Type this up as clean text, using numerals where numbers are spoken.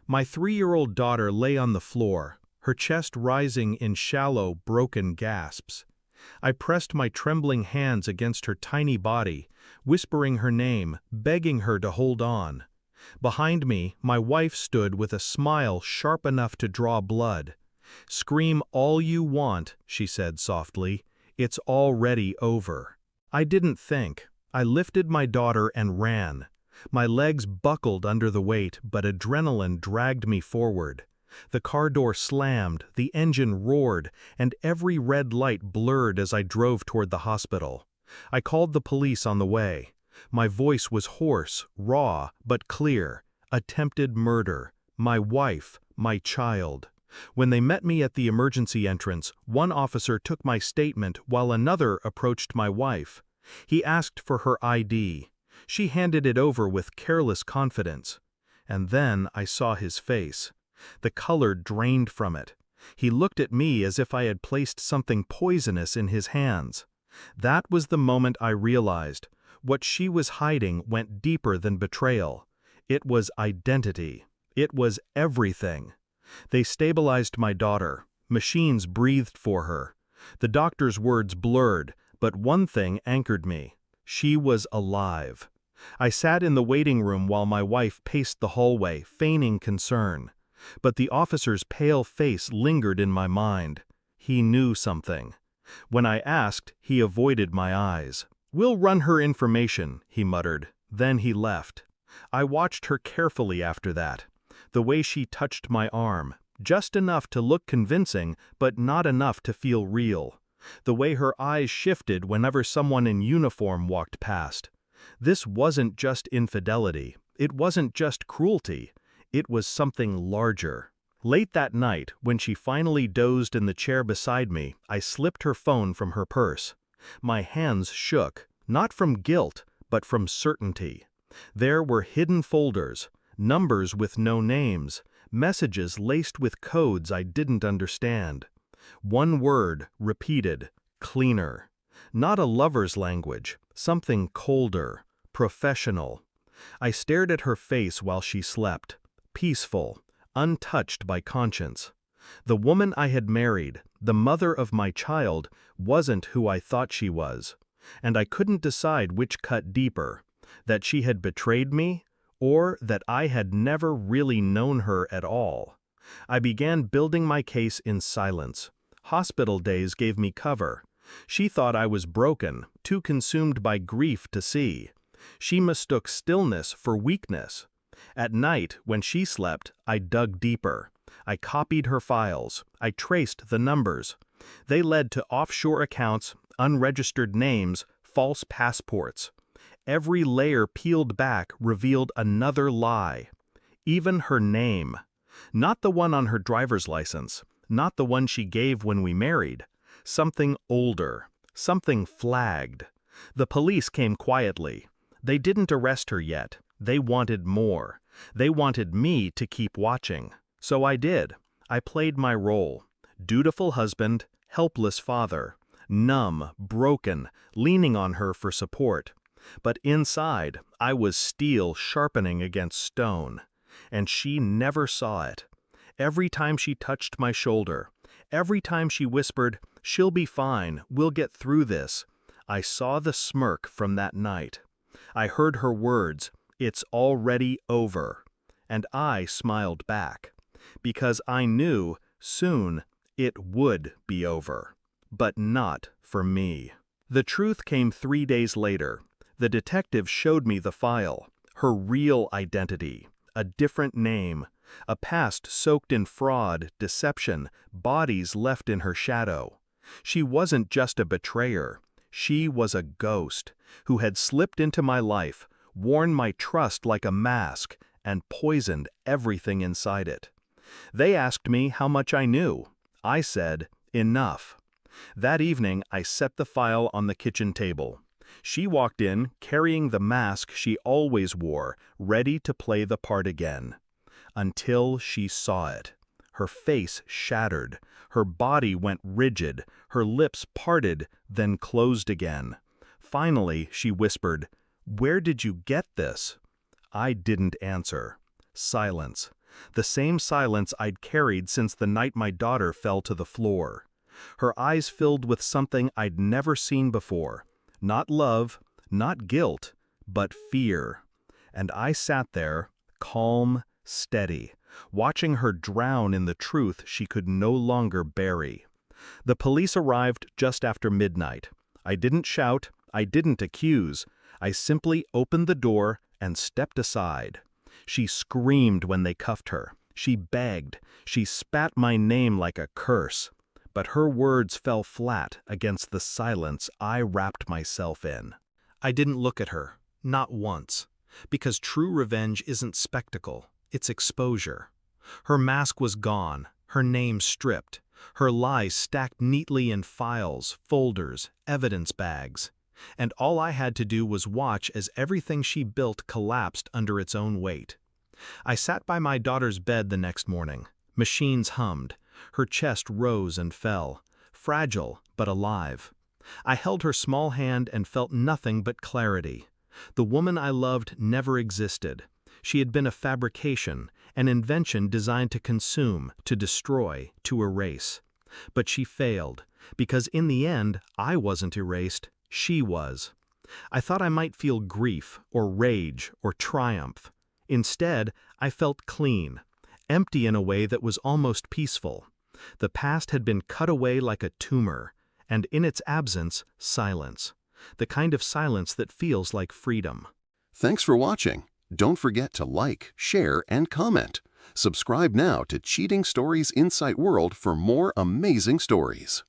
My 3-year-old daughter lay on the floor, her chest rising in shallow, broken gasps. I pressed my trembling hands against her tiny body, whispering her name, begging her to hold on. Behind me, my wife stood with a smile sharp enough to draw blood. "Scream all you want," she said softly. "It's already over." I didn't think. I lifted my daughter and ran. My legs buckled under the weight, but adrenaline dragged me forward. The car door slammed, the engine roared, and every red light blurred as I drove toward the hospital. I called the police on the way. My voice was hoarse, raw, but clear. Attempted murder. My wife, my child. When they met me at the emergency entrance, one officer took my statement while another approached my wife. He asked for her ID. She handed it over with careless confidence. And then I saw his face. The color drained from it. He looked at me as if I had placed something poisonous in his hands. That was the moment I realized. What she was hiding went deeper than betrayal. It was identity. It was everything. They stabilized my daughter. Machines breathed for her. The doctor's words blurred, but one thing anchored me. She was alive. I sat in the waiting room while my wife paced the hallway, feigning concern. But the officer's pale face lingered in my mind. He knew something. When I asked, he avoided my eyes. "We'll run her information," he muttered. Then he left. I watched her carefully after that. The way she touched my arm, just enough to look convincing, but not enough to feel real. The way her eyes shifted whenever someone in uniform walked past. This wasn't just infidelity. It wasn't just cruelty. It was something larger. Late that night, when she finally dozed in the chair beside me, I slipped her phone from her purse. My hands shook, not from guilt, but from certainty. There were hidden folders, numbers with no names, messages laced with codes I didn't understand. One word, repeated, cleaner. Not a lover's language, something colder, professional. I stared at her face while she slept, peaceful, untouched by conscience. The woman I had married, the mother of my child, wasn't who I thought she was. And I couldn't decide which cut deeper, that she had betrayed me, or that I had never really known her at all. I began building my case in silence. Hospital days gave me cover. She thought I was broken, too consumed by grief to see. She mistook stillness for weakness. At night, when she slept, I dug deeper. I copied her files. I traced the numbers. They led to offshore accounts, unregistered names, false passports. Every layer peeled back revealed another lie. Even her name. Not the one on her driver's license, not the one she gave when we married. Something older, something flagged. The police came quietly. They didn't arrest her yet. They wanted more. They wanted me to keep watching. So I did. I played my role. Dutiful husband, helpless father. Numb, broken, leaning on her for support. But inside, I was steel sharpening against stone. And she never saw it. Every time she touched my shoulder, every time she whispered, "She'll be fine, we'll get through this," I saw the smirk from that night. I heard her words, "It's already over." And I smiled back. Because I knew, soon, it would be over. But not for me. The truth came 3 days later. The detective showed me the file, her real identity, a different name, a past soaked in fraud, deception, bodies left in her shadow. She wasn't just a betrayer. She was a ghost who had slipped into my life, worn my trust like a mask, and poisoned everything inside it. They asked me how much I knew. I said, enough. That evening, I set the file on the kitchen table. She walked in, carrying the mask she always wore, ready to play the part again. Until she saw it. Her face shattered. Her body went rigid. Her lips parted, then closed again. Finally, she whispered, "Where did you get this?" I didn't answer. Silence. The same silence I'd carried since the night my daughter fell to the floor. Her eyes filled with something I'd never seen before. Not love, not guilt, but fear. And I sat there, calm, steady, watching her drown in the truth she could no longer bury. The police arrived just after midnight. I didn't shout, I didn't accuse. I simply opened the door and stepped aside. She screamed when they cuffed her. She begged. She spat my name like a curse. But her words fell flat against the silence I wrapped myself in. I didn't look at her, not once, because true revenge isn't spectacle, it's exposure. Her mask was gone, her name stripped, her lies stacked neatly in files, folders, evidence bags. And all I had to do was watch as everything she built collapsed under its own weight. I sat by my daughter's bed the next morning. Machines hummed. Her chest rose and fell, fragile but alive. I held her small hand and felt nothing but clarity. The woman I loved never existed. She had been a fabrication, an invention designed to consume, to destroy, to erase. But she failed, because in the end, I wasn't erased, she was. I thought I might feel grief, or rage, or triumph. Instead, I felt clean, empty in a way that was almost peaceful. The past had been cut away like a tumor, and in its absence, silence. The kind of silence that feels like freedom. Thanks for watching. Don't forget to like, share, and comment. Subscribe now to Cheating Stories Insight World for more amazing stories.